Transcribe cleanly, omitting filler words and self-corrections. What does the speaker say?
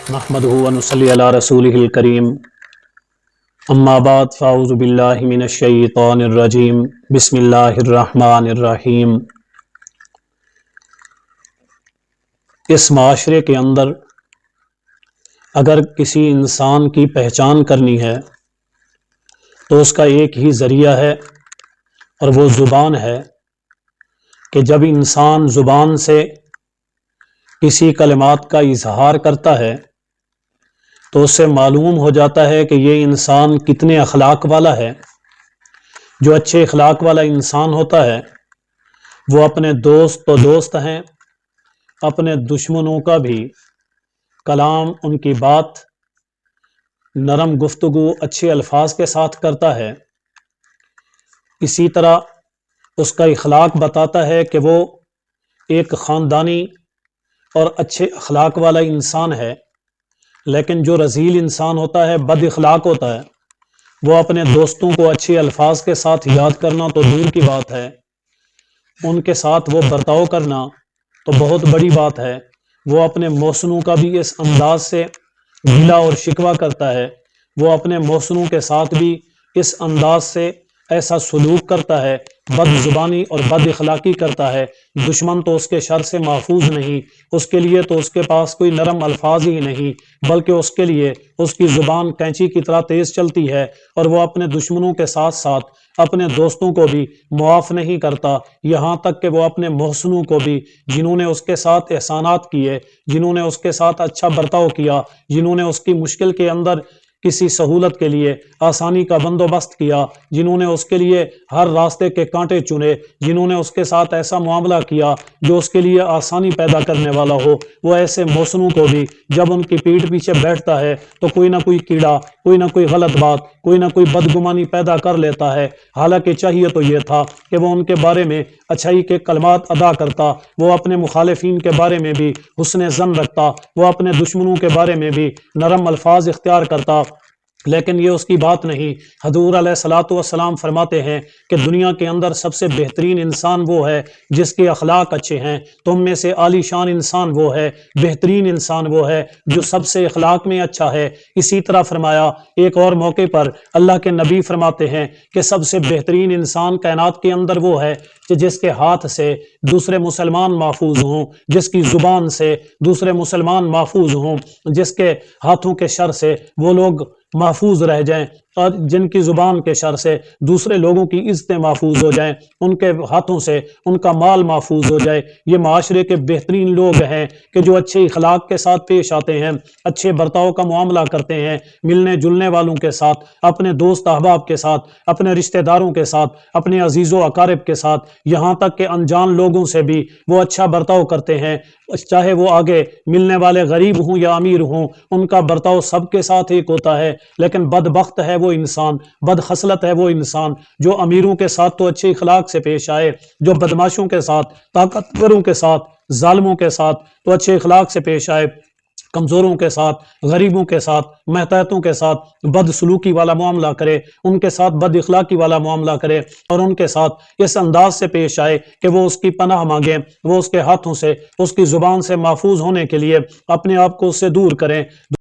نحمده ونصلي على رسوله الكريم اما بعد فاعوذ باللہ من الشیطان الرجیم بسم اللہ الرحمن الرحیم۔ اس معاشرے کے اندر اگر کسی انسان کی پہچان کرنی ہے تو اس کا ایک ہی ذریعہ ہے اور وہ زبان ہے کہ جب انسان زبان سے کسی کلمات کا اظہار کرتا ہے تو اس سے معلوم ہو جاتا ہے کہ یہ انسان کتنے اخلاق والا ہے۔ جو اچھے اخلاق والا انسان ہوتا ہے وہ اپنے دوست تو دوست ہیں، اپنے دشمنوں کا بھی کلام، ان کی بات، نرم گفتگو اچھے الفاظ کے ساتھ کرتا ہے۔ اسی طرح اس کا اخلاق بتاتا ہے کہ وہ ایک خاندانی اور اچھے اخلاق والا انسان ہے۔ لیکن جو رذیل انسان ہوتا ہے، بد اخلاق ہوتا ہے، وہ اپنے دوستوں کو اچھے الفاظ کے ساتھ یاد کرنا تو دور کی بات ہے، ان کے ساتھ وہ برتاؤ کرنا تو بہت بڑی بات ہے۔ وہ اپنے محسنوں کا بھی اس انداز سے گلہ اور شکوہ کرتا ہے، وہ اپنے محسنوں کے ساتھ بھی اس انداز سے ایسا سلوک کرتا ہے، بد زبانی اور بد اخلاقی کرتا ہے۔ دشمن تو اس کے شر سے محفوظ نہیں، اس کے لیے تو اس کے پاس کوئی نرم الفاظ ہی نہیں، بلکہ اس کے لیے اس کی زبان کینچی کی طرح تیز چلتی ہے، اور وہ اپنے دشمنوں کے ساتھ ساتھ اپنے دوستوں کو بھی معاف نہیں کرتا، یہاں تک کہ وہ اپنے محسنوں کو بھی، جنہوں نے اس کے ساتھ احسانات کیے، جنہوں نے اس کے ساتھ اچھا برتاؤ کیا، جنہوں نے اس کی مشکل کے اندر کسی سہولت کے لیے آسانی کا بندوبست کیا، جنہوں نے اس کے لیے ہر راستے کے کانٹے چنے، جنہوں نے اس کے ساتھ ایسا معاملہ کیا جو اس کے لیے آسانی پیدا کرنے والا ہو، وہ ایسے محسنوں کو بھی جب ان کی پیٹھ پیچھے بیٹھتا ہے تو کوئی نہ کوئی کیڑا، کوئی نہ کوئی غلط بات، کوئی نہ کوئی بدگمانی پیدا کر لیتا ہے۔ حالانکہ چاہیے تو یہ تھا کہ وہ ان کے بارے میں اچھائی کے کلمات ادا کرتا، وہ اپنے مخالفین کے بارے میں بھی حسن ظن رکھتا، وہ اپنے دشمنوں کے بارے میں بھی نرم الفاظ اختیار کرتا، لیکن یہ اس کی بات نہیں۔ حضور علیہ الصلوۃ والسلام فرماتے ہیں کہ دنیا کے اندر سب سے بہترین انسان وہ ہے جس کے اخلاق اچھے ہیں، تم میں سے عالی شان انسان وہ ہے، بہترین انسان وہ ہے جو سب سے اخلاق میں اچھا ہے۔ اسی طرح فرمایا ایک اور موقع پر اللہ کے نبی فرماتے ہیں کہ سب سے بہترین انسان کائنات کے اندر وہ ہے کہ جس کے ہاتھ سے دوسرے مسلمان محفوظ ہوں، جس کی زبان سے دوسرے مسلمان محفوظ ہوں، جس کے ہاتھوں کے شر سے وہ لوگ محفوظ رہ جائیں، اور جن کی زبان کے شر سے دوسرے لوگوں کی عزتیں محفوظ ہو جائیں، ان کے ہاتھوں سے ان کا مال محفوظ ہو جائے۔ یہ معاشرے کے بہترین لوگ ہیں کہ جو اچھے اخلاق کے ساتھ پیش آتے ہیں، اچھے برتاؤ کا معاملہ کرتے ہیں، ملنے جلنے والوں کے ساتھ، اپنے دوست احباب کے ساتھ، اپنے رشتہ داروں کے ساتھ، اپنے عزیز و اقارب کے ساتھ، یہاں تک کہ انجان لوگوں سے بھی وہ اچھا برتاؤ کرتے ہیں، چاہے وہ آگے ملنے والے غریب ہوں یا امیر ہوں، ان کا برتاؤ سب کے ساتھ ایک ہوتا ہے۔ لیکن بدبخت ہے وہ انسان، بد خصلت ہے وہ انسان جو امیروں کے ساتھ تو اچھے اخلاق سے پیش آئے، جو بدماشوں کے ساتھ، طاقتوروں کے ساتھ، ظالموں کے ساتھ تو اچھے اخلاق سے پیش آئے، کمزوروں کے ساتھ، غریبوں کے ساتھ، محتاجوں کے ساتھ بد سلوکی والا معاملہ کرے، ان کے ساتھ بد اخلاقی والا معاملہ کرے، اور ان کے ساتھ اس انداز سے پیش آئے کہ وہ اس کی پناہ مانگیں، وہ اس کے ہاتھوں سے، اس کی زبان سے محفوظ ہونے کے لیے اپنے آپ کو اس سے دور کریں۔